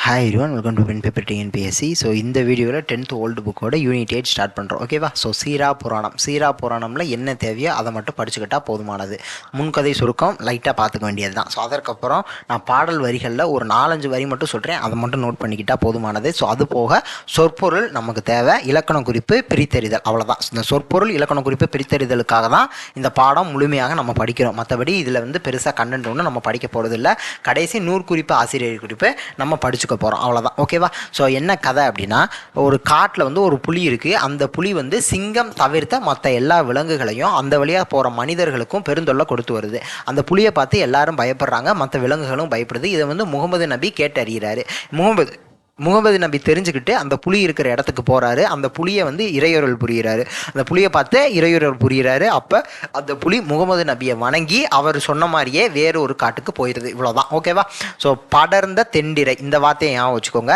Hi everyone, welcome to pen paper TNPSC. So இந்த வீடியோவில் 10th old புக்கோட unit 8 start பண்ணுறோம். ஓகேவா? ஸோ சீரா புராணமில் என்ன தேவையோ அதை மட்டும் படிச்சுக்கிட்டால் போதுமானது. முன்கதை சுருக்கம் லைட்டாக பார்த்துக்க வேண்டியது தான். ஸோ அதற்கப்புறம் நான் பாடல் வரிகளில் ஒரு 4-5 வரி மட்டும் சொல்கிறேன், அதை மட்டும் நோட் பண்ணிக்கிட்டால் போதுமானது. ஸோ அது போக சொற்பொருள் நமக்கு தேவை, இலக்கண குறிப்பு, பிரித்தறிதல், அவ்வளோதான். இந்த சொற்பொருள் இலக்கண குறிப்பு பிரித்தறிதலுக்காக தான் இந்த பாடம் முழுமையாக நம்ம படிக்கிறோம். மற்றபடி இதில் பெருசாக கண்டென்ட் ஒன்று நம்ம படிக்க போகிறது இல்லை. கடைசி 100 குறிப்பு ஆசிரியர் குறிப்பு நம்ம படிச்சுக்க போகிறோம், அவ்வளோதான். ஓகேவா? ஸோ என்ன கதை அப்படின்னா, ஒரு காட்டில் ஒரு புலி இருக்குது. அந்த புலி சிங்கம் தவிர்த்த மற்ற எல்லா விலங்குகளையும் அந்த வழியாக போகிற மனிதர்களுக்கும் பெருந்தொல்லை கொடுத்து வருது. அந்த புலியை பார்த்து எல்லாரும் பயப்படுறாங்க, மற்ற விலங்குகளும் பயப்படுது. இதை முகமது நபி கேட்டறிகிறாரு. முகமது நபி தெரிஞ்சுக்கிட்டு அந்த புலி இருக்கிற இடத்துக்கு போகிறாரு. அந்த புலியை இறையுறல் புரிகிறாரு. அந்த புலியை பார்த்து இறையுறல் புரிகிறாரு. அப்போ அந்த புலி முகமது நபியை வணங்கி அவர் சொன்ன மாதிரியே வேறு ஒரு காட்டுக்கு போயிடுது. இவ்வளோதான். ஓகேவா? ஸோ படர்ந்த தெண்டிரை, இந்த வார்த்தையை ஞாபகம் வச்சுக்கோங்க.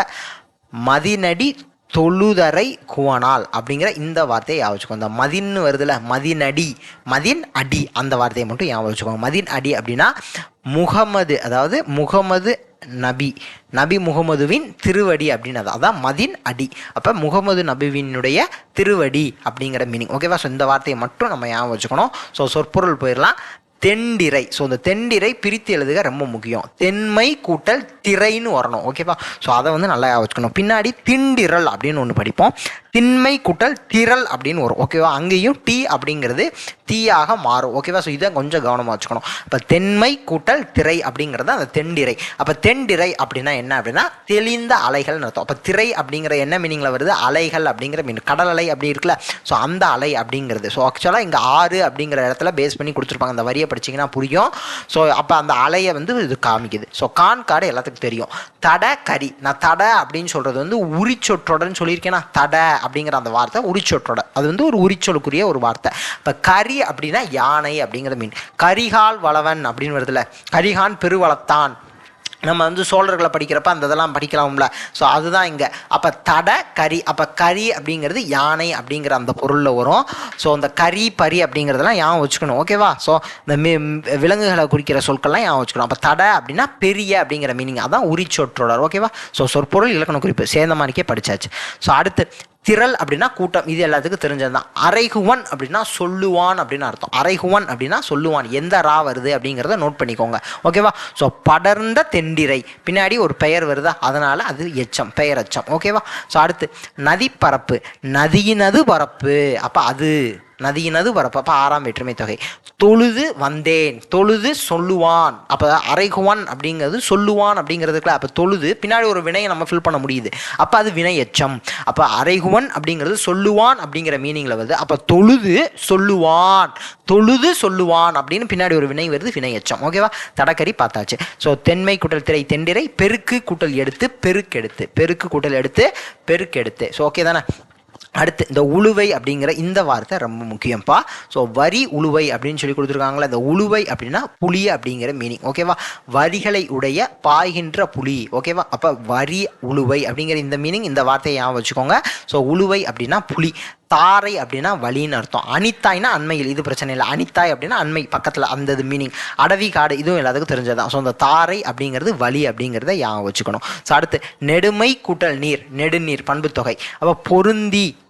மதிநடி தொழுதரை குவனால் அப்படிங்கிற இந்த வார்த்தையை ஞாபகம் வச்சுக்கோங்க. இந்த மதின்னு வருதுல, மதின் அடி, அந்த வார்த்தையை மட்டும் ஞாபகம் வச்சுக்கோங்க. மதின் அடி அப்படின்னா முகமது, அதாவது முகமது நபி முகமதுவின் திருவடி அப்படின்னு, அதான் மதின் அடி. அப்போ முகமது நபிவினுடைய திருவடி அப்படிங்கிற மீனிங். ஓகேவா? ஸோ இந்த வார்த்தையை மட்டும் நம்ம ஞாபகம் வச்சுக்கணும். ஸோ சொற்பொருள் போயிடலாம். தெண்டிரை. ஸோ இந்த தெண்டிரை பிரித்து எழுதுக ரொம்ப முக்கியம். தென்மை கூட்டல் திரைன்னு வரணும். ஓகேவா? ஸோ அதை நல்லா வச்சுக்கணும். பின்னாடி திண்டிரல் அப்படின்னு ஒன்று படிப்போம். திண்மை கூட்டல் திரள் அப்படின்னு வரும். ஓகேவா? அங்கேயும் டி அப்படிங்கிறது தீயாக மாறும். ஓகேவா? ஸோ இதை கொஞ்சம் கவனமாக வச்சுக்கணும். இப்போ தென்மை கூட்டல் திரை அப்படிங்கிறது அந்த தெண்டிரை. அப்போ தெண்டிரை அப்படின்னா என்ன அப்படின்னா தெளிந்த அலைகள்னு அர்த்தம். அப்போ திரை அப்படிங்கிற என்ன மீனிங்கில் வருது? அலைகள் அப்படிங்கிற மீன். கடல் அலை அப்படி இருக்குல்ல, ஸோ அந்த அலை அப்படிங்கிறது. ஸோ ஆக்சுவலாக இங்கே 6 அப்படிங்கிற இடத்துல பேஸ் பண்ணி கொடுத்துருப்பாங்க. அந்த வரியை படிச்சிங்கன்னா புரியும். ஸோ அப்போ அந்த அலையை இது காமிக்குது. ஸோ காடு எல்லாத்துக்கும் தெரியும். தட கரி, நான் தட அப்படின்னு சொல்கிறது உரிச்சொற்றோடன்னு சொல்லியிருக்கேன்னா, தட அப்படிங்கிற அந்த வார்த்தை உரிச்சொற்றோட, அது ஒரு உரிச்சொலுக்குரிய ஒரு வார்த்தை. இப்போ கரி அப்படின்னா யானை அப்படிங்கிற மீன். கரிகால் வளவன் அப்படின்னு வருதுல, கரிகான் பெருவளத்தான். நம்ம சோழர்களை படிக்கிறப்ப அந்த இதெல்லாம் படிக்கலாம்ல. ஸோ அதுதான் இங்கே. அப்போ தட கரி, அப்போ கரி அப்படிங்கிறது யானை அப்படிங்கிற அந்த பொருளில் வரும். ஸோ அந்த கரி பரி அப்படிங்கிறதெல்லாம் ஞாபகம் வச்சுக்கணும். ஓகேவா? ஸோ இந்த விலங்குகளை குறிக்கிற சொற்கள்லாம் ஞாபகம் வச்சுக்கணும். அப்போ தட அப்படின்னா பெரிய அப்படிங்கிற மீனிங், அதான் உரிச்சொற்றொடர். ஓகேவா? ஸோ சொற்பொருள் இலக்கண குறிப்பு சேர்ந்த மாதிரிக்கே படித்தாச்சு. ஸோ அடுத்து திரள் அப்படின்னா கூட்டம், இது எல்லாத்துக்கும் தெரிஞ்சது தான். அரைகுவன் அப்படின்னா சொல்லுவான் அப்படின்னு அர்த்தம். அரைகுவன் அப்படின்னா சொல்லுவான். எந்த ரா வருது அப்படிங்கிறத நோட் பண்ணிக்கோங்க. ஓகேவா? ஸோ படர்ந்த தெண்டிரை, பின்னாடி ஒரு பெயர் வருதா, அதனால அது எச்சம், பெயரச்சம். ஓகேவா? ஸோ அடுத்து நதிப்பரப்பு, நதியினது பரப்பு, அப்போ அது நதியினது பரப்பு, அப்போ 6ஆம் வேற்றுமை தொகை. தொழுது வந்தேன், தொழுது சொல்லுவான். அப்போ அரைகுவன் அப்படிங்கிறது சொல்லுவான் அப்படிங்கிறதுக்குல, அப்போ தொழுது பின்னாடி ஒரு வினையை நம்ம ஃபில் பண்ண முடியுது, அப்போ அது வினை எச்சம். அப்போ அரைகுவன் அப்படிங்கிறது சொல்லுவான் அப்படிங்கிற மீனிங்கில் வருது. அப்போ தொழுது சொல்லுவான் அப்படின்னு பின்னாடி ஒரு வினை வருது, வினை எச்சம். ஓகேவா? தடக்கரி பார்த்தாச்சு. ஸோ தென்மை கூட்டல் திரை தெண்டிரை, பெருக்கு கூட்டல் எடுத்து பெருக்கெடுத்து, பெருக்கு கூட்டல் எடுத்து பெருக்கெடுத்து. ஸோ ஓகே தானே? அடுத்து இந்த உழுவை அப்படிங்கிற இந்த வார்த்தை ரொம்ப முக்கியம்ப்பா. ஸோ வரி உழுவை அப்படின்னு சொல்லி கொடுத்துருக்காங்களா, இந்த உழுவை அப்படின்னா புலி அப்படிங்கிற மீனிங். ஓகேவா? வரிகளை உடைய பாய்கின்ற புலி. ஓகேவா? அப்போ வரி உழுவை அப்படிங்கிற இந்த மீனிங், இந்த வார்த்தையை ஞாபகம் வச்சுக்கோங்க. ஸோ உழுவை அப்படின்னா புலி. தாரை அப்படின்னா வலின்னு அர்த்தம். அனித்தாய்னா அண்மையில், இது பிரச்சனை இல்லை. அனித்தாய் அப்படின்னா அண்மை பக்கத்தில், அந்த இது மீனிங். அடவி காடு, இதுவும் எல்லாத்துக்கும் தெரிஞ்சதான். ஸோ அந்த தாரை அப்படிங்கிறது வலி அப்படிங்கிறத ஞாபகம் வச்சுக்கணும். ஸோ அடுத்து நெடுமை கூட்டல் நீர், நெடுநீர் பண்பு தொகை. அப்போ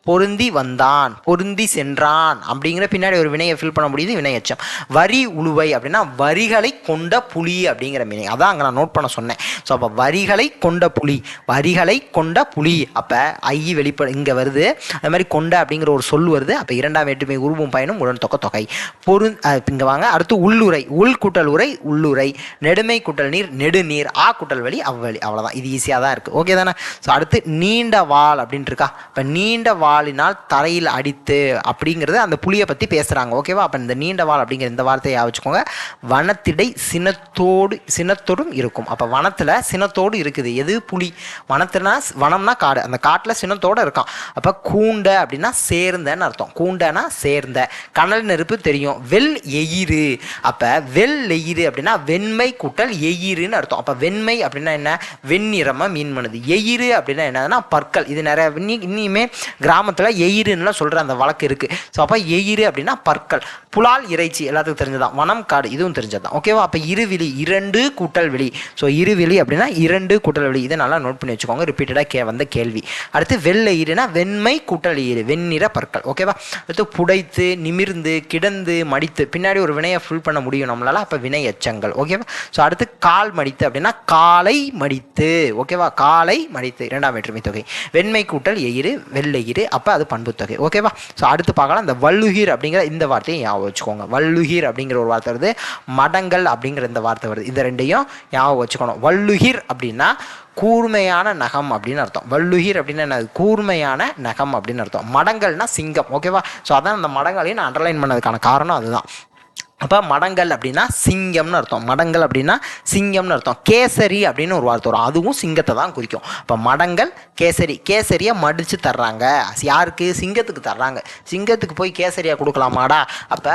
பொருந்தி வந்தான், பொருந்தி சென்றான் அப்படிங்கிற பின்னாடி ஒரு வினையை ஃபில் பண்ண முடியுது, வினையச்சம். வரி உழுவை அப்படின்னா வரிகளை கொண்ட புலி அப்படிங்கிற மீனிங், அதான் அங்கே நான் நோட் பண்ண சொன்னேன். ஸோ அப்போ வரிகளை கொண்ட புலி, அப்போ ஐ வெளிப்பட இங்கே வருது. அது மாதிரி கொண்ட அப்படிங்கிற ஒரு சொல் வருது. அப்போ 2ஆம் வேற்றுமை உருவும் பயனும் உடன் தொகை. இங்கே வாங்க. அடுத்து உள்ளுரை, உள் கூட்டல் உரை உள்ளுரை. நெடுமை கூட்டல் நீர் நெடுநீர். ஆ கூட்டல் வழி அவ்வழி. அவ்வளோதான். இது ஈஸியாக தான் இருக்குது. ஓகே தானே? ஸோ அடுத்து நீண்ட வாள் அப்படின்ட்டு இருக்கா. இப்போ நீண்ட வாளினால் தரையில் அடித்து அப்படிங்கிறது அந்த புலியை பற்றி பேசுகிறாங்க. ஓகேவா? அப்போ இந்த நீண்ட வாள் அப்படிங்கிற இந்த வார்த்தையை வச்சுக்கோங்க. வனத்திடை சினத்தோடும் இருக்கும். அப்போ வனத்தில் சினத்தோடு இருக்குது எது? புலி. வனம்னா காடு, அந்த காட்டில் சினத்தோடு இருக்கான். அப்போ கூண்ட அப்படின்னா சேர்ந்தன்னு அர்த்தம். கூண்டனா சேர்ந்த. கனல் நெருப்பு தெரியும். வெள் எயிறு, அப்போ வெள் எயிறு அப்படின்னா வெண்மை கூட்டல் எயிறுன்னு அர்த்தம். அப்போ வெண்மை அப்படின்னா என்ன? வெண்ணிறமாக மீன் பண்ணுது. எயிறு அப்படின்னா என்னதுன்னா பற்கள். இது நிறைய இனிமே கிராமத்தில் எயிருன்னு சொல்கிற அந்த வழக்கு இருக்குது. ஸோ அப்போ எயிறு அப்படின்னா பற்கள். புலால் இறைச்சி எல்லாத்துக்கும் தெரிஞ்சதான். வனம் காடு இதுவும் தெரிஞ்சதான். ஓகேவா? அப்போ இருவிழி 2 கூட்டல் விழி. ஸோ இருவிழி அப்படின்னா 2 கூட்டல் விழி. இதை நல்லா நோட் பண்ணி வச்சுக்கோங்க. ரிப்பீட்டடாக வந்த கேள்வி. அடுத்து வெள்ளையிருனா வெண்மை கூட்டல் ஈரு, வெண்ணிற பற்கள். ஓகேவா? அடுத்து புடைத்து, நிமிர்ந்து, கிடந்து, மடித்து, பின்னாடி ஒரு வினையை ஃபுல் பண்ண முடியும் நம்மளால. அப்போ வினை எச்சங்கள். ஓகேவா? ஸோ அடுத்து கால் மடித்து அப்படின்னா காலை மடித்து. ஓகேவா? காலை மடித்து 2ஆம் வேற்றுமை தொகை. வெண்மை கூட்டல் எயிறு, வெள்ளையிறு, அப்போ அது பண்பு தொகை. ஓகேவா? ஸோ அடுத்து பார்க்கலாம். இந்த வள்ளுகிர் அப்படிங்கிற இந்த வார்த்தையை ஞாபகம் வச்சுக்கோங்க. வள்ளுகிர் அப்படிங்கிற ஒரு வார்த்தை வருது, மடங்கள் அப்படிங்கிற இந்த வார்த்தை வருது. இந்த ரெண்டையும் ஞாபகம் வச்சுக்கணும். வள்ளுகிர் அப்படின்னா கூர்மையான நகம் அப்படின்னு அர்த்தம். வள்ளுகிர் அப்படின்னா என்ன? கூர்மையான நகம் அப்படின்னு அர்த்தம். மடங்கள்னா சிங்கம். ஓகேவா? ஸோ அதான் அந்த மடங்களையும் நான் அண்டர்லைன் பண்ணதுக்கான காரணம் அதுதான். அப்போ மடங்கள் அப்படின்னா சிங்கம்னு அர்த்தம். மடங்கள் அப்படின்னா சிங்கம்னு அர்த்தம். கேசரி அப்படின்னு ஒரு வார்த்தை வரும், அதுவும் சிங்கத்தை தான் குறிக்கும். இப்போ மடங்கள் கேசரி. கேசரியை மடித்து தர்றாங்க. யாருக்கு? சிங்கத்துக்கு தர்றாங்க. சிங்கத்துக்கு போய் கேசரியை கொடுக்கலாமாடா? அப்போ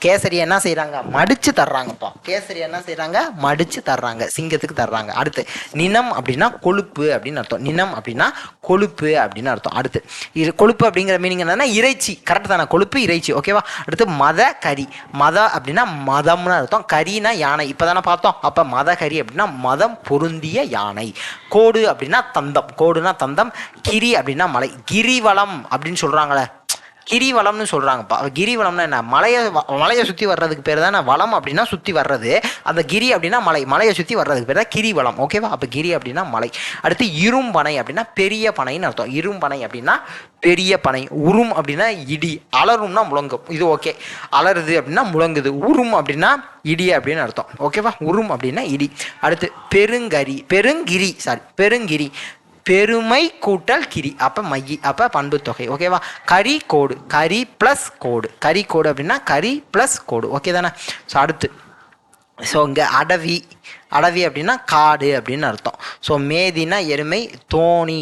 கேசரியை என்ன செய்கிறாங்க? மடித்து தர்றாங்கப்பா. கேசரி என்ன செய்கிறாங்க? மடித்து தர்றாங்க, சிங்கத்துக்கு தர்றாங்க. அடுத்து நினம் அப்படின்னா கொழுப்பு அப்படின்னு அர்த்தம். நினம் அப்படின்னா கொழுப்பு அப்படின்னு அர்த்தம். அடுத்து இது கொழுப்பு அப்படிங்கிற மீனிங் என்னன்னா இறைச்சி. கரெக்ட் தானே? கொழுப்பு இறைச்சி. ஓகேவா? அடுத்து மத கரி. மத அப்படின்னா மதம்னு அர்த்தம். கரினா யானை. இப்போ தானே பார்த்தோம். அப்போ மத கரி அப்படின்னா மதம் பொருந்திய யானை. கோடு அப்படின்னா தந்தம். கோடுனா தந்தம். கிரி அப்படின்னா மலை. கிரிவலம் அப்படின்னு சொல்கிறாங்களே, கிரிவலம்னு சொல்கிறாங்கப்பா. கிரிவலம்னா என்ன? மலையை சுற்றி வர்றதுக்கு பேர் தானே வளம் அப்படின்னா சுற்றி வர்றது. அந்த கிரி அப்படின்னா மலையை சுற்றி வர்றதுக்கு பேர் தான் கிரிவலம். ஓகேவா? அப்போ கிரி அப்படின்னா மலை. அடுத்து இரும்பனை அப்படின்னா பெரிய பனைன்னு அர்த்தம். இரும்பனை அப்படின்னா பெரிய பனை. உரும் அப்படின்னா இடி. அலரும்னா முழங்கும். இது ஓகே. அலருது அப்படின்னா முழங்குது. உரும் அப்படின்னா இடி அப்படின்னு அர்த்தம். ஓகேவா? உரும் அப்படின்னா இடி. அடுத்து பெருங்கிரி. பெருமை கூட்டல் கிரி, அப்போ மையி, அப்போ பண்பு தொகை. ஓகேவா? கரி கோடு. கரி ப்ளஸ் கோடு. கரி கோடு அப்படின்னா கரி ப்ளஸ் கோடு. ஓகே தானே? ஸோ அடுத்து இங்கே அடவி அப்படின்னா காடு அப்படின்னு அர்த்தம். ஸோ மேதினா எருமை, தோணி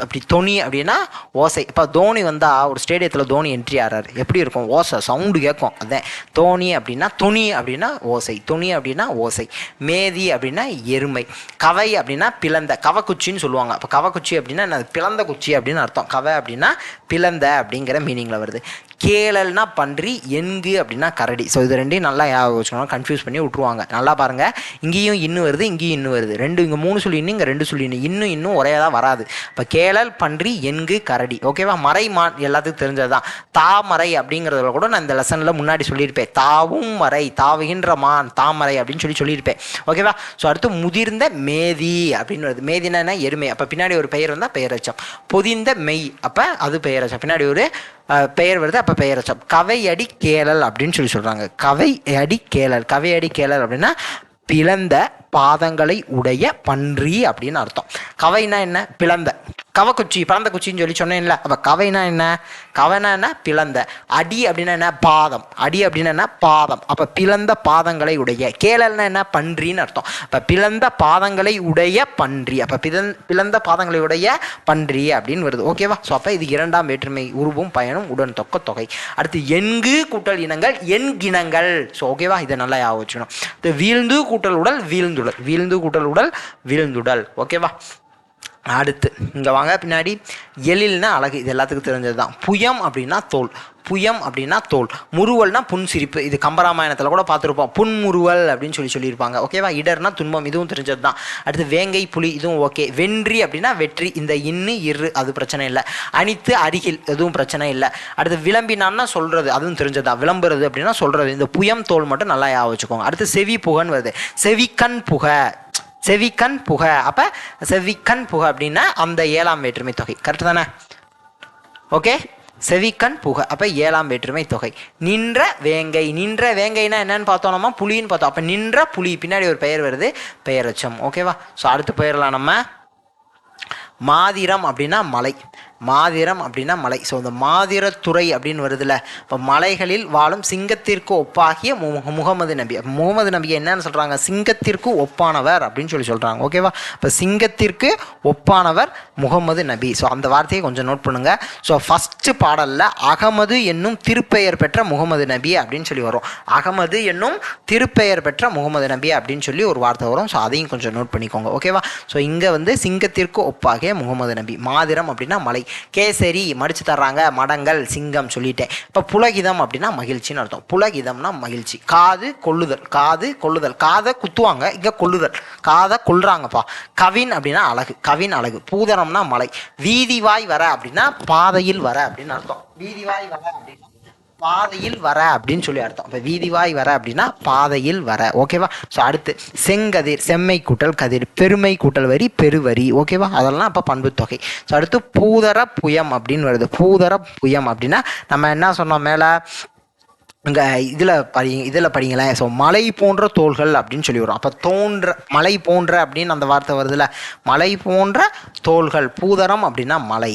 அப்படி தொனி அப்படின்னா ஓசை. இப்போ தோனி வந்தால் ஒரு ஸ்டேடியத்தில் தோனி என்ட்ரி ஆகிறாரு, எப்படி இருக்கும்? ஓசை சவுண்டு கேட்கும். அதான் தோனி அப்படின்னா. துணி அப்படின்னா ஓசை. துணி அப்படின்னா ஓசை. மேதி அப்படின்னா எருமை. கவை அப்படின்னா பிளந்த. கவக்குச்சின்னு சொல்லுவாங்க. அப்போ கவக்குச்சி அப்படின்னா என்ன? பிளந்த குச்சி அப்படின்னு அர்த்தம். கவை அப்படின்னா பிளந்த அப்படிங்கிற மீனிங்கில் வருது. கேளல்னா பன்றி, என்கு அப்படின்னா கரடி. ஸோ இது ரெண்டையும் நல்லா வச்சுக்கணும், கன்ஃபியூஸ் பண்ணி விட்ருவாங்க. நல்லா பாருங்கள், இங்கேயும் இன்னும் வருது, இங்கேயும் இன்னும் வருது. இங்கே 3 சொல்லி இங்கே 2 சொல்லி இன்னும் ஒரே தான் வராது. இப்போ கேளல், பன்றி, என்கு, கரடி. ஓகேவா? மறைமான் எல்லாத்துக்கும் தெரிஞ்சது தான். தாமரை அப்படிங்கிறத கூட நான் இந்த லெசனில் முன்னாடி சொல்லியிருப்பேன். தாவும் மறை, தாவுகின்ற மான், தாமரை அப்படின்னு சொல்லியிருப்பேன். ஓகேவா? ஸோ அடுத்து முதிர்ந்த மேதி அப்படின்னு வருது. மேதினா எருமை. அப்போ பின்னாடி ஒரு பெயர் வந்தால் பெயரச்சம். பொதிந்த மெய், அப்போ அது பெயரச்சம். பின்னாடி ஒரு பெயர் வருது, அப்போ பெயரச்சம். கவையடி கேளல் அப்படின்னு சொல்கிறாங்க. கவையடி கேளல் அப்படின்னா பிளந்த பாதங்களை உடைய பன்றி அப்படின்னு அர்த்தம். கவைனா என்ன? பிளந்த. கவக்குச்சி, பறந்த குச்சின்னு சொல்லி சொன்னேன்ல. அப்போ கவைனா என்ன? கவைனா என்ன? பிளந்த. அடி அப்படின்னா என்ன? பாதம். அடி அப்படின்னா என்ன? பாதம். அப்போ பிளந்த பாதங்களை உடைய. கேளல்னா என்ன? பன்றின்னு அர்த்தம். அப்போ பிளந்த பாதங்களை உடைய பன்றி. அப்போ பிளந்த பாதங்களை உடைய பன்றி அப்படின்னு வருது. ஓகேவா? ஸோ அப்போ இது 2ஆம் வேற்றுமை உருவும் பயனும் உடன் தொக்க தொகை. அடுத்து என்கு கூட்டல் இனங்கள், எண்கினங்கள். ஸோ ஓகேவா? இதை நல்லா ஞாபகம் வச்சுக்கணும். இது வீழ்ந்து கூட்டல் உடல், வீழ்ந்து கூட்டல் உடல், வீழ்ந்துடல். ஓகேவா? அடுத்து இங்கே வாங்க. பின்னாடி எழில்னா அழகு. இது எல்லாத்துக்கும் தெரிஞ்சது தான். புயம் அப்படின்னா தோல். முறுவல்னா புன்சிரிப்பு. இது கம்பராமாயணத்தில் கூட பார்த்துருப்போம். புன்முறுவல் அப்படின்னு சொல்லியிருப்பாங்க. ஓகேவா? இடர்னா துன்பம். இதுவும் தெரிஞ்சது தான். அடுத்து வேங்கை, புலி, இதுவும் ஓகே. வென்றி அப்படின்னா வெற்றி. இந்த இன்னு இரு அது பிரச்சனை இல்லை. அணித்து, அருகில், எதுவும் பிரச்சனை இல்லை. அடுத்து விளம்பினான்னா சொல்கிறது, அதுவும் தெரிஞ்சது தான். விளம்புறது அப்படின்னா சொல்கிறது. இந்த புயம் தோல் மட்டும் நல்லா ஞாபகம் வச்சுக்கோங்க. அடுத்து செவி புகன்னு வருது. செவிக்கண் புகை. அப்போ செவிக்கண் புகை அப்படின்னா அந்த 7ஆம் வேற்றுமை தொகை. கரெக்டு தானே? ஓகே. செவிக்கண் புகை, அப்போ 7ஆம் வேற்றுமை தொகை. நின்ற வேங்கைனா என்னன்னு பார்த்தோம், நம்ம புலின்னு பார்த்தோம். அப்போ நின்ற புலி, பின்னாடி ஒரு பெயர் வருது, பெயரச்சம். ஓகேவா? ஸோ அடுத்து போயிடலாம் நம்ம. மாதிரம் அப்படின்னா மலை. ஸோ இந்த மாதிரத்துறை அப்படின்னு வருதுல்ல. இப்போ மலைகளில் வாழும் சிங்கத்திற்கு ஒப்பாகிய முகமது நபி. முகமது நபியை என்னன்னு சொல்கிறாங்க? சிங்கத்திற்கு ஒப்பானவர் அப்படின்னு சொல்கிறாங்க. ஓகேவா? இப்போ சிங்கத்திற்கு ஒப்பானவர் முகமது நபி. ஸோ அந்த வார்த்தையை கொஞ்சம் நோட் பண்ணுங்கள். ஸோ ஃபஸ்ட்டு பாடலில் அகமது என்னும் திருப்பெயர் பெற்ற முகமது நபி அப்படின்னு வரும். அகமது என்னும் திருப்பெயர் பெற்ற முகமது நபி அப்படின்னு ஒரு வார்த்தை வரும். ஸோ அதையும் கொஞ்சம் நோட் பண்ணிக்கோங்க. ஓகேவா? ஸோ இங்கே சிங்கத்திற்கு ஒப்பாகிய முகமது நபி. மாதிரம் அப்படின்னா மலை. கேசரி மடித்து தர்றாங்க, மடங்கள், சிங்கம் சொல்லிட்டேன். இப்போ புலகிதம் அப்படின்னா மகிழ்ச்சின்னு அர்த்தம். புலகிதம்னா மகிழ்ச்சி. காது கொள்ளுதல், காது கொள்ளுதல், காதை குத்துவாங்க, இங்கே கொள்ளுதல், காதை கொள்றாங்கப்பா. கவின் அப்படின்னா அழகு, கவின் அழகு. பூதரம்னா மலை. வீதிவாய் வர அப்படின்னா பாதையில் வர அப்படின்னு அர்த்தம். வீதிவாய் வர அப்படின்னா பாதையில் வர அப்படின்னு சொல்லி அர்த்தம். இப்போ வீதிவாய் வர அப்படின்னா பாதையில் வர. ஓகேவா? ஸோ அடுத்து செங்கதிர், செம்மை கூட்டல் கதிர், பெருமை கூட்டல் வரி, பெருவரி. ஓகேவா? அதெல்லாம் அப்போ பண்பு தொகை. ஸோ அடுத்து பூதர புயம் அப்படின்னு வருது. பூதர புயம் அப்படின்னா நம்ம என்ன சொன்னோம் மேலே, இங்கே இதில் படிங்களேன். ஸோ மலை போன்ற தோள்கள் அப்படின்னு சொல்லி வரும். அப்போ தோன்ற, மலை போன்ற அப்படின்னு அந்த வார்த்தை வருதுல்ல, மலை போன்ற தோள்கள். பூதரம் அப்படின்னா மலை,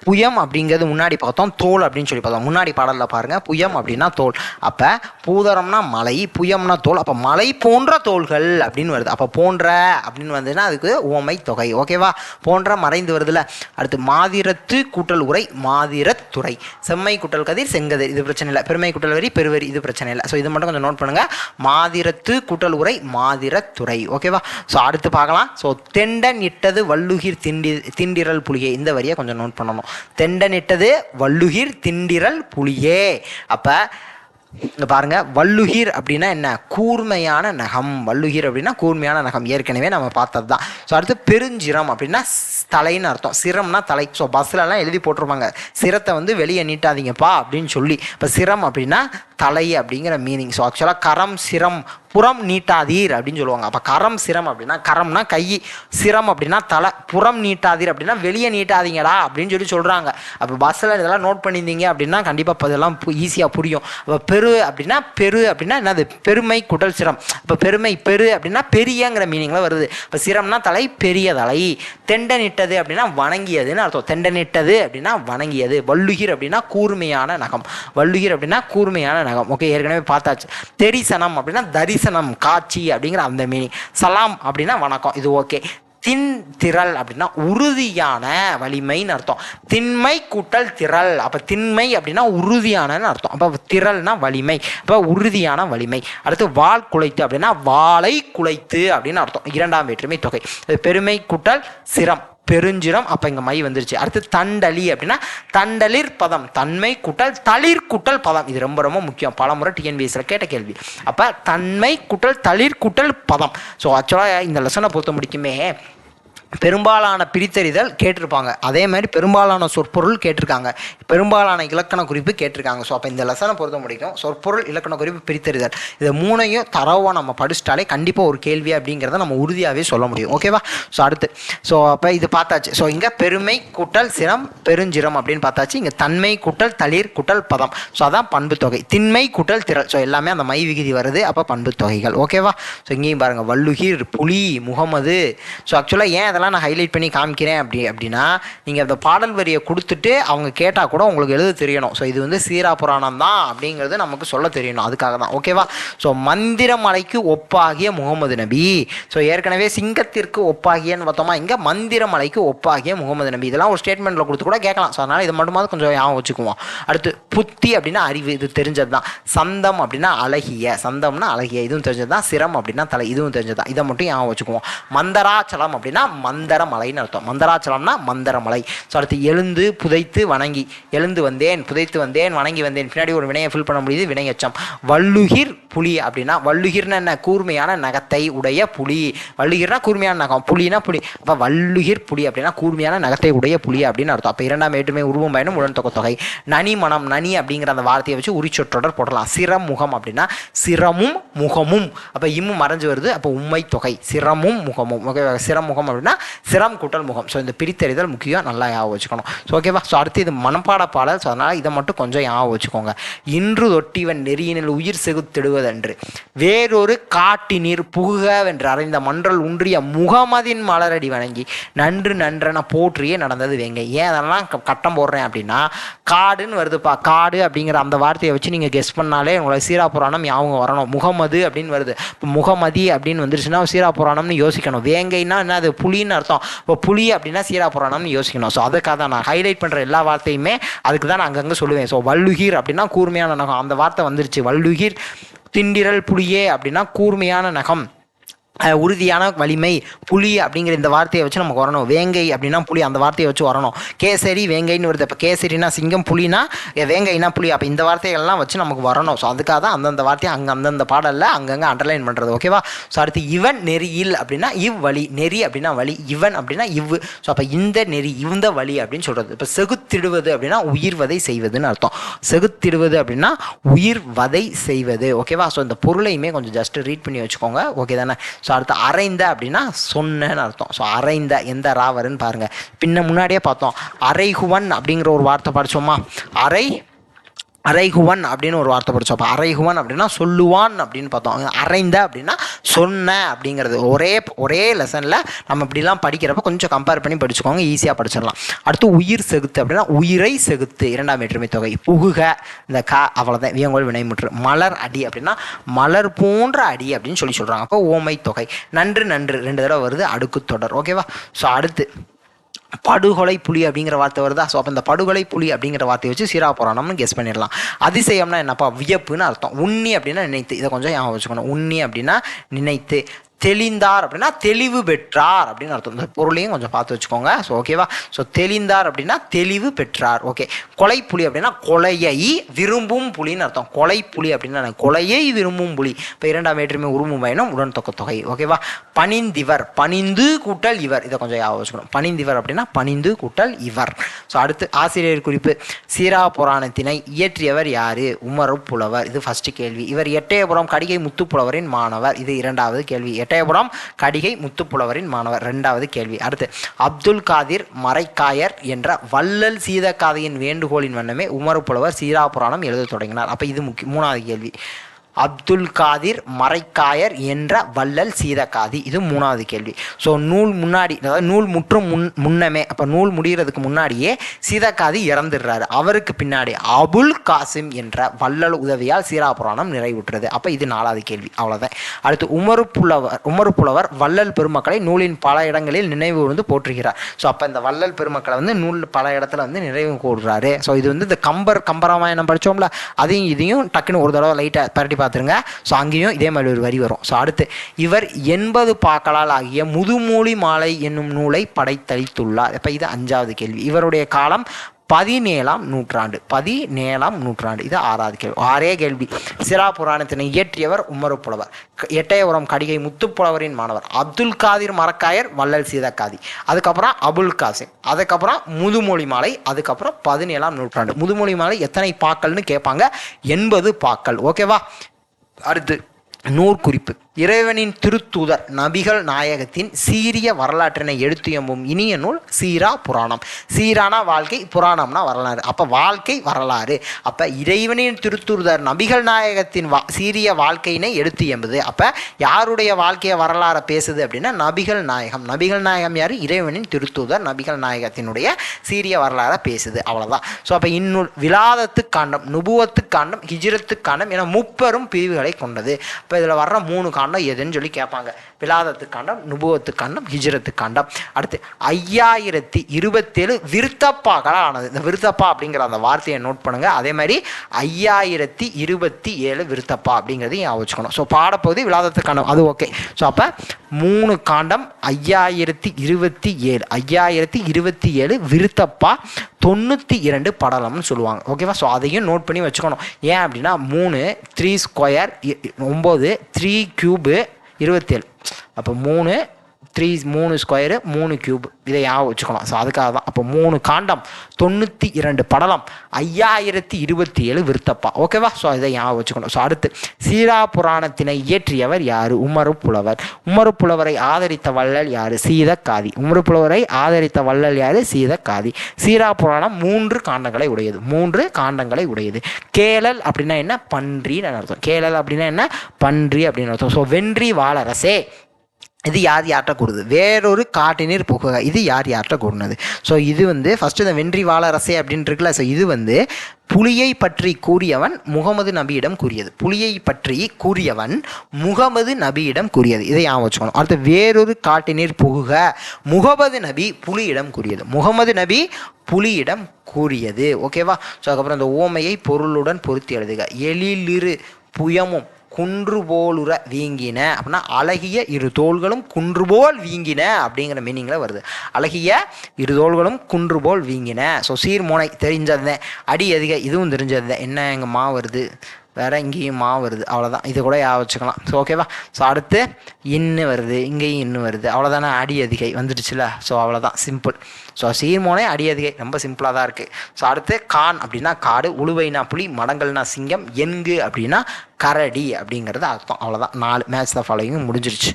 புயம் அப்படிங்கிறது முன்னாடி பார்த்தோம், தோல் அப்படின்னு சொல்லி பார்த்தோம். முன்னாடி பாடலில் பாருங்கள், புயம் அப்படின்னா தோல். அப்போ பூதரம்னா மலை, புயம்னா தோல். அப்போ மலை போன்ற தோள்கள் அப்படின்னு வருது. அப்போ போன்ற அப்படின்னு வந்ததுன்னா அதுக்கு உவமை தொகை. ஓகேவா? போன்ற மறைந்து வருதுல்ல. அடுத்து மாதிரத்து கூட்டல் உரை, மாதிரத்துறை. செம்மை கூட்டல் கதிர், செங்கதிர், இது பிரச்சனை இல்லை. பெருமை கூட்டல் வரி, பெருவரி, இது பிரச்சனை இல்லை. ஸோ இது மட்டும் கொஞ்சம் நோட் பண்ணுங்க. மாதிரத்து கூட்டல் உரை, மாதிரத்துறை. ஓகேவா? ஸோ அடுத்து பார்க்கலாம். ஸோ தெண்டன் இட்டது வள்ளுகிர் திண்டிரல் புலியே, இந்த வரியை கொஞ்சம் நோட் பண்ணணும். தெண்டன் இட்டது வள்ளுகிர் திண்டிரல் புலியே. அப்போ இங்கே பாருங்க, வள்ளுகிர் அப்படின்னா என்ன? கூர்மையான நகம். வள்ளுகிர் அப்படின்னா கூர்மையான நகம், ஏற்கனவே நம்ம பார்த்தது தான். ஸோ அடுத்து பெருஞ்சிரம் அப்படின்னா தலைன்னு அர்த்தம். சிரம்னா தலை. ஸோ பஸ்லலாம் எழுதி போட்டிருப்பாங்க, சிரத்தை வந்து வெளியே நீட்டாதீங்கப்பா அப்படின்னு சொல்லி. இப்போ சிரம் அப்படின்னா தலை அப்படிங்கிற மீனிங். ஸோ ஆக்சுவலாக கரம் சிரம் புறம் நீட்டாதீர் அப்படின்னு சொல்லுவாங்க. அப்போ கரம் சிரம் அப்படின்னா, கரம்னா கை, சிரம் அப்படின்னா தலை, புறம் நீட்டாதீர் அப்படின்னா வெளியே நீட்டாதீங்கடா அப்படின்னு சொல்லி சொல்கிறாங்க. அப்போ பஸ்ஸில் இதெல்லாம் நோட் பண்ணியிருந்தீங்க அப்படின்னா கண்டிப்பாக இதெல்லாம் ஈஸியாக புரியும். அப்போ பெரு அப்படின்னா என்னது? பெருமை குடல் சிரம். இப்போ பெருமை பெரு அப்படின்னா பெரியங்கிற மீனிங்கில் வருது. இப்போ சிரம்னா தலை, பெரிய தலை. தெண்டனிட்டது அப்படின்னா வணங்கியதுன்னு அர்த்தம். தெண்டனிட்டது அப்படின்னா வணங்கியது. வள்ளுகிர் அப்படின்னா கூர்மையான நகம். வள்ளுகிர் அப்படின்னா கூர்மையான நகம். ஓகே, ஏற்கனவே பார்த்தாச்சு. தெரிசனம் அப்படின்னா தரிசனம், காட்சி அப்படிங்கிற அந்த மீனிங். சலாம் அப்படின்னா வணக்கம், இது ஓகே. தின்திரள் அப்படின்னா உறுதியான வலிமைன்னு அர்த்தம். திண்மை கூட்டல் திரள். அப்போ திண்மை அப்படின்னா உறுதியானன்னு அர்த்தம். அப்போ திரள்னா வலிமை, அப்போ உறுதியான வலிமை. அடுத்து வாள் குலைத்து அப்படின்னா வாளை குலைத்து அப்படின்னு அர்த்தம். இரண்டாம் வேற்றுமை தொகை. பெருமை கூட்டல் சிரம், பெருஞ்சிரம். அப்போ இங்கே மை வந்துருச்சு. அடுத்து தண்டலி அப்படின்னா தண்டலிர் பதம், தன்மை கூட்டல் தளிர் கூட்டல் பதம். இது ரொம்ப ரொம்ப முக்கியம், பலமுறை டிஎன்பிஎஸ்சியில் கேட்ட கேள்வி. அப்போ தன்மை கூட்டல் தளிர் கூட்டல் பதம். ஸோ ஆக்சுவலாக இந்த லெசனை பொறுத்த முடிக்குமே பெரும்பாலான பிரித்தறிதல் கேட்டிருப்பாங்க, அதே மாதிரி பெரும்பாலான சொற்பொருள் கேட்டிருக்காங்க, பெரும்பாலான இலக்கண குறிப்பு கேட்டிருக்காங்க. ஸோ அப்போ இந்த லெசனை பொறுத்த முடிக்கும் சொற்பொருள், இலக்கண குறிப்பு, பிரித்தறிதல், இதை மூணையும் தரவாக நம்ம படிச்சிட்டாலே கண்டிப்பாக ஒரு கேள்வி அப்படிங்கிறத நம்ம உறுதியாகவே சொல்ல முடியும். ஓகேவா? ஸோ அடுத்து அப்போ இது பார்த்தாச்சு. ஸோ இங்கே பெருமை கூட்டல் சிரம், பெருஞ்சிரம் அப்படின்னு பார்த்தாச்சு. இங்கே தன்மை கூட்டல் தளிர் கூட்டல் பதம். ஸோ அதான் பண்பு தொகை. திண்மை கூட்டல் திரள். ஸோ எல்லாமே அந்த மை விகுதி வருது. அப்போ பண்பு தொகைகள். ஓகேவா? ஸோ இங்கேயும் பாருங்கள், வள்ளுகிர், புலி, முகமது. ஸோ ஆக்சுவலாக ஏன் அதெல்லாம் நான் ஹைலைட் பண்ணி காமிக்கிறேன் அப்படின்னா, நீங்கள் அந்த பாடல் வரியை கொடுத்துட்டு அவங்க கேட்டால் கூட உங்களுக்கு எழுத தெரியணும். ஸோ இது வந்து சீரா புராணம் தான் அப்படிங்கிறது நமக்கு சொல்ல தெரியணும், அதுக்காக தான். ஓகேவா? ஸோ மந்திரமலைக்கு ஒப்பாகிய முகமது நபி. ஸோ ஏற்கனவே சிங்கத்திற்கு ஒப்பாகியன்னு பார்த்தோமா, இங்கே மந்திரமலைக்கு ஒப்பாகிய முகமது நபி. இதெல்லாம் ஒரு ஸ்டேட்மெண்ட்டில் கொடுத்து கூட கேட்கலாம். ஸோ அதனால் இது மட்டுமாவது கொஞ்சம் ஞாபகம் வச்சுக்குவோம். அடுத்து புத்தி அப்படின்னா அறிவு, இது தெரிஞ்சது தான். சந்தம் அப்படின்னா அழகிய, சந்தம்னா அழகிய, இதுவும் தெரிஞ்சது தான். சிரம் அப்படின்னா தலை, இதுவும் தெரிஞ்சது தான். இதை மட்டும் ஞாபகம் வச்சுக்குவோம். மந்தராச்சலம் அப்படின்னா மந்தரமலைன்னு அர்த்தம். மந்தராச்சலம்னா மந்தரமலை. ஸோ அடுத்து எழுந்து புதைத்து வணங்கி, எழுந்து வந்தேன், புதைத்து வந்தேன், வணங்கி வந்தேன், பின்னாடி ஒரு வினையை ஃபில் பண்ண முடியுது, வினையச்சம். வள்ளுகிர் புலி அப்படின்னா, வள்ளுகிர்னா என்ன? கூர்மையான நகத்தை உடைய புலி. வள்ளுகிர்னா கூர்மையான நகம், புலினா புலி. அப்போ வள்ளுகிர் புலி அப்படின்னா கூர்மையான நகத்தை உடைய புலி அப்படின்னு அர்த்தம். அப்போ இரண்டாம் வேற்றுமை உருவம் பயனும் உடன் தொகை. நனி மனம், நனி அப்படிங்கிற அந்த வார்த்தையை வச்சு உரிச்சொற்றொடர் போடலாம். சிரம் முகம் அப்படின்னா சிரமும் முகமும். அப்போ இம்மும் மறைஞ்சு வருது. அப்போ உண்மை தொகை சிரமும் முகமும். ஓகே, சிரம் முகம் அப்படின்னா சிரம் கூட்டல் முகம். ஸோ இந்த பிரித்தறிதல் முக்கியம், நல்லா ஞாபகம் வச்சுக்கணும். ஸோ ஓகேவா? ஸோ அடுத்து இது மனப்பாட பாடல். ஸோ அதனால் இதை மட்டும் கொஞ்சம் ஞாபகம் வச்சுக்கோங்க. இன்று தொட்டிவன் நெறியினில் உயிர் செகுத்திடுவதென்று வேறொரு காட்டி நீர் புகுகவென்று அறைந்த மன்றல் உன்றிய முகமதின் மலரடி வணங்கி நன்று நன்றென போற்றியே நடந்தது வேங்கை. ஏன் அதெல்லாம் கட்டம் போடுறேன் அப்படின்னா, காடுன்னு வருதுப்பா, காடு அப்படிங்கிற அந்த வார்த்தையை வச்சு நீங்கள் கெஸ் பண்ணாலே உங்களை சீரா புராணம் ஞாபகம் வரணும். முகமது அப்படின்னு வருது, இப்போ முகமதி அப்படின்னு வந்துருச்சுன்னா சீரா புராணம்னு யோசிக்கணும். வேங்கைன்னா என்ன? அது புலின்னு அர்த்தம். இப்போ புலி அப்படின்னா சீரா புராணம்னு யோசிக்கணும். ஸோ அதுக்காக தான் நான் ஹைலைட் பண்ணுற எல்லா வார்த்தையுமே அதுக்கு தான் நான் அங்கங்கே சொல்லுவேன். ஸோ வள்ளுகிர் அப்படின்னா கூர்மையான நகம், அந்த வார்த்தை வந்துருச்சு. வள்ளுகிர் திண்டிரல் புலியே அப்படின்னா கூர்மையான நகம். உறுதியான வலிமை. புலி அப்படிங்கிற இந்த வார்த்தையை வச்சு நமக்கு வரணும். வேங்கை அப்படின்னா புலி, அந்த வார்த்தையை வச்சு வரணும். கேசரி வேங்கைன்னு வருது. இப்போ கேசரினா சிங்கம், புலினா வேங்கைனா புலி. அப்போ இந்த வார்த்தைகள்லாம் வச்சு நமக்கு வரணும். ஸோ அதுக்காக தான் அந்தந்த வார்த்தையை அந்தந்த பாடலில் அங்கங்கே அண்டர்லைன் பண்ணுறது. ஓகேவா? ஸோ அடுத்து இவன் நெறியில் அப்படின்னா வழி. நெறி அப்படின்னா வழி, இவன் அப்படின்னா ஸோ அப்போ இந்த நெறி, இந்த வழி அப்படின்னு சொல்கிறது. இப்போ செகுத்திடுவது அப்படின்னா உயிர் வதை செய்வதுன்னு அர்த்தம். செகுத்திடுவது அப்படின்னா உயிர் வதை செய்வது. ஓகேவா? ஸோ இந்த பொருளையுமே கொஞ்சம் ஜஸ்ட் ரீட் பண்ணி வச்சுக்கோங்க. ஓகே தானே? ஸோ அடுத்து அரைந்த அப்படின்னா சொன்னேன்னு அர்த்தம். ஸோ அரைந்த எந்த ராவருன்னு பாருங்கள். முன்னாடியே பார்த்தோம். அரைகுவன் அப்படிங்கிற ஒரு வார்த்தை படித்தோமா? அரைகுவன் அப்படின்னு ஒரு வார்த்தை படித்தோம். அப்போ அரைகுவன் அப்படின்னா சொல்லுவான் அப்படின்னு பார்த்தோம். அரைந்த அப்படின்னா சொன்ன அப்படிங்கிறது. ஒரே லெசனில் நம்ம இப்படிலாம் படிக்கிறப்ப கொஞ்சம் கம்பேர் பண்ணி படிச்சுக்கோங்க, ஈஸியாக படிச்சிடலாம். அடுத்து உயிர் செகுத்து அப்படின்னா உயிரை செகுத்து, இரண்டாம் வேற்றுமை தொகை. புகுக இந்த அவ்வளோதான், வியங்கோல் வினைமுற்று. மலர் அடி அப்படின்னா மலர் போன்ற அடி அப்படின்னு சொல்கிறாங்க. அப்போ ஓமை தொகை. நன்று 2 தடவை வருது, அடுக்கு தொடர். ஓகேவா? ஸோ அடுத்து படுகொலை புலி அப்படிங்கிற வார்த்தை வருதா? ஸோ அப்போ இந்த படுகொலை புலி அப்படிங்கிற வார்த்தையை வச்சு சீரா புராணம்னு கெஸ் பண்ணிடலாம். அதிசயம்னா என்னப்பா? வியப்புன்னு அர்த்தம். உண்ணி அப்படின்னா நினைத்து. இதை கொஞ்சம் ஞாபகம் வச்சுக்கணும். உண்ணி அப்படின்னா நினைத்து. தெளிந்தார் அப்படின்னா தெளிவு பெற்றார் அப்படின்னு அர்த்தம். இந்த பொருளையும் கொஞ்சம் பார்த்து வச்சுக்கோங்க. ஸோ ஓகேவா? ஸோ தெளிந்தார் அப்படின்னா தெளிவு பெற்றார். ஓகே. கொலை புலி அப்படின்னா கொலையை விரும்பும் புலின்னு அர்த்தம். கொலை புலி அப்படின்னா கொலையை விரும்பும் புலி. இப்போ இரண்டாம் வேற்றுமை உருமும் பயணம் உடன் தொக்க தொகை. ஓகேவா? பணிந்திவர், பணிந்து கூட்டல் இவர். இதை கொஞ்சம் ஞாபகம் வச்சுக்கணும். பணிந்திவர் அப்படின்னா பணிந்து கூட்டல் இவர். ஸோ அடுத்து ஆசிரியர் குறிப்பு. சீரா புராணத்தினை இயற்றியவர் யாரு? உமரு புலவர். இது ஃபர்ஸ்ட் கேள்வி. இவர் எட்டயபுரம் கடிகை முத்துப்புலவரின் மாணவர். இது இரண்டாவது கேள்வி. எட்டயபுரம் கடிகை முத்துப்புலவரின் மாணவர், இரண்டாவது கேள்வி. அடுத்து அப்துல் காதிர் மரைக்காயர் என்ற வள்ளல் சீதக்காதையின் வேண்டுகோளின் வண்ணமே உமரு புலவர் சீரா புராணம் எழுத தொடங்கினார். அப்போ இது மூணாவது கேள்வி. அப்துல் காதிர் மரைக்காயர் என்ற வள்ளல் சீதக்காதி, இது மூணாவது கேள்வி. ஸோ நூல் முன்னாடி, அதாவது நூல் முற்றும் முன்னமே, அப்போ நூல் முடிகிறதுக்கு முன்னாடியே சீதக்காதி இறந்துடுறாரு. அவருக்கு பின்னாடி அபுல் காசிம் என்ற வள்ளல் உதவியால் சீரா புராணம் நிறைவுற்றது. அப்போ இது நாலாவது கேள்வி. அவ்வளோதான். அடுத்து உமரு புலவர் வள்ளல் பெருமக்களை நூலின் பல இடங்களில் நினைவு கூர்ந்து போற்றுகிறார். ஸோ அப்போ இந்த வள்ளல் பெருமக்களை நூல் பல இடத்துல நினைவு கூறுறாரு. ஸோ இது இந்த கம்பராமாயணம் படித்தோம்ல, இதையும் டக்குன்னு ஒரு தடவை லைட்டாக பரட்டி பார்த்துருங்க. ஸோ அங்கேயும் இதே மாதிரி ஒரு வரி வரும். ஸோ அடுத்து இவர் 80 பாக்களால் ஆகிய முதுமொழி மாலை என்னும் நூலை படைத்தளித்துள்ளார். இப்போ இது 5வது கேள்வி. இவருடைய காலம் 17ஆம் நூற்றாண்டு. 17ஆம் நூற்றாண்டு. இது 6வது கேள்வி. 6 கேள்வி. சீரா புராணத்தினை இயற்றியவர் உமரு புலவர். எட்டயபுரம் கடிகை முத்துப்புலவரின் மாணவர். அப்துல் காதிர் மரக்காயர் வள்ளல் சீதக்காதி. அதுக்கப்புறம் அபுல் காசிம். அதுக்கப்புறம் முதுமொழி மாலை. அதுக்கப்புறம் 17ஆம் நூற்றாண்டு. முதுமொழி மாலை எத்தனை பாக்கள்னு கேட்பாங்க? 80 பாக்கள். ஓகேவா? அடுத்து நூற்குறிப்பு. இறைவனின் திருத்தூதர் நபிகள் நாயகத்தின் சீரிய வரலாற்றினை எடுத்து எம்பும் இனிய நூல் சீரா புராணம். சீரானா வாழ்க்கை, புராணம்னா வரலாறு. அப்போ வாழ்க்கை வரலாறு. அப்போ இறைவனின் திருத்தூதர் நபிகள் நாயகத்தின் சீரிய வாழ்க்கையினை எடுத்து எம்புது. அப்போ யாருடைய வாழ்க்கையை வரலாறை பேசுது அப்படின்னா நபிகள் நாயகம். நபிகள் நாயகம் யார்? இறைவனின் திருத்தூதர் நபிகள் நாயகத்தினுடைய சீரிய வரலாறை பேசுது. அவ்வளோதான். ஸோ அப்போ இந்நூல் விலாதத்து காண்டம், நுபுவத்து காண்டம், ஹிஜ்ரத்து காண்டம் என 3 பிரிவுகளை கொண்டது. இப்போ இதில் வர்ற 3 காண்டம் எதுன்னு சொல்லி கேட்பாங்க. விலாதத்து காண்டம், நுபுவத்து காண்டம், ஹிஜ்ரத்து காண்டம். அடுத்து 5027 விருத்தப்பாக்களால் ஆனது. இந்த விருத்தப்பா அப்படிங்கிற அந்த வார்த்தையை நோட் பண்ணுங்க. அதே மாதிரி 5027 விருத்தப்பா அப்படிங்கிறதையும் ஞாபகம் வச்சுக்கணும். ஸோ பாடப்பகுதி விலாதத்து காண்டம், அது ஓகே. ஸோ அப்போ 3 காண்டம் 5027 விருத்தப்பா 92 படலம்னு சொல்லுவாங்க. ஓகேவா? ஸோ அதையும் நோட் பண்ணி வச்சுக்கணும். ஏன் அப்படின்னா 3 3 ஸ்கொயர் 9 3 கியூபு 27. அப்போ 3 ஸ்கொயரு 3 கியூப், இதை ஞாபகம் வச்சுக்கணும். ஸோ அதுக்காக தான். அப்போ 3 காண்டம் 92 படலம் 5027 விருத்தப்பா. ஓகேவா? ஸோ இதை ஞாபகம் வச்சுக்கணும். ஸோ அடுத்து சீரா புராணத்தினை இயற்றியவர் யார்? உமரு புலவர். உமரு புலவரை ஆதரித்த வள்ளல் யார்? சீதக்காதி. உமரு புலவரை ஆதரித்த வள்ளல் யார்? சீதக்காதி. சீரா புராணம் 3 காண்டங்களை உடையது. 3 காண்டங்களை உடையது. கேளல் அப்படின்னா என்ன? பன்றின்னு அர்த்தம். கேளல் அப்படின்னா என்ன? பன்றி அப்படின்னு அர்த்தம். ஸோ வென்றி வாழரசே, இது யார்கிட்ட கூடுது? வேறொரு காட்டினீர் புகுக, இது யார்கிட்ட கூடுனது? ஸோ இது ஃபஸ்ட்டு இந்த வென்றி வாழரசே அப்படின்னு இருக்குல்ல. ஸோ இது புலியை பற்றி கூறியவன் முகமது நபியிடம் கூறியது. புலியை பற்றி கூறியவன் முகமது நபியிடம் கூறியது. இதை ஞாபகம் வச்சுக்கணும். அடுத்து வேறொரு காட்டினீர் புகுக, முகமது நபி புலியிடம் கூறியது. முகமது நபி புலியிடம் கூறியது. ஓகேவா? ஸோ அதுக்கப்புறம் இந்த ஓமையை பொருளுடன் பொருத்தி எழுதுக. எழிலிரு புயமும் குன்று போலுற வீங்கின அப்படின்னா அழகிய இரு தோள்களும் குன்று போல் வீங்கின அப்படிங்கிற மீனிங்கில் வருது. அழகிய இரு தோள்களும் குன்று போல் வீங்கின. ஸோ சீர்மோனை தெரிஞ்சதுதான். அடி அதிகை இதுவும் தெரிஞ்சதுதான். என்ன எங்கள் மா வருது, வேறு இங்கேயும் மா வருது, அவ்வளோதான். இது கூட வச்சுக்கலாம். ஸோ ஓகேவா. ஸோ அடுத்து இன்னு வருது, இங்கேயும் இன்னு வருது, அவ்வளோதானே. அடி அதிகை வந்துடுச்சுல. ஸோ அவ்வளோதான், சிம்பிள். ஸோ சீர்மோனை அடி அதிகை ரொம்ப சிம்பிளாக தான் இருக்குது. ஸோ அடுத்து கான் அப்படின்னா காடு, உழுவைனா புலி, மடங்கள்னா சிங்கம், என்கு அப்படின்னா கரடி அப்படிங்கிறது அர்த்தம். அவ்வளோதான். 4 மேட்ச் த ஃபாலோயிங் முடிஞ்சிருச்சு.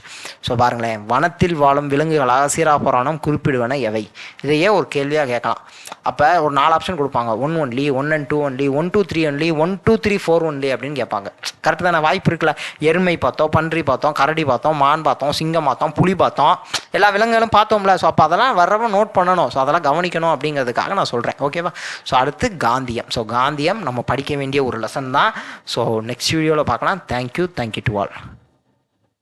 ஸோ பாருங்களேன், வனத்தில் வாழும் விலங்குகளாக சீராபுராணம் குறிப்பிடுவன எவை? இதையே ஒரு கேள்வியாக கேட்கலாம். அப்போ ஒரு 4 ஆப்ஷன் கொடுப்பாங்க. 1 only, 1 and 2 only, 1 2 3 only, 1 2 3 4 only அப்படின்னு கேட்பாங்க. கரெக்டு தானே? வாய்ப்பு இருக்குல்ல. எருமை பார்த்தோம், பன்றி பார்த்தோம், கரடி பார்த்தோம், மான் பார்த்தோம், சிங்கம் பார்த்தோம், புலி பார்த்தோம், எல்லா விலங்குகளும் பார்த்தோம்ல. ஸோ அப்போ அதெல்லாம் வர்றவங்க நோட் பண்ணணும். ஸோ அதெல்லாம் கவனிக்கணும் அப்படிங்கிறதுக்காக நான் சொல்கிறேன். ஓகேவா. ஸோ அடுத்து காந்தியம். ஸோ காந்தியம் நம்ம படிக்க வேண்டிய ஒரு லெசன் தான். ஸோ நெக்ஸ்ட் வீடியோவில் பார்க்கலாம். Thank you to all.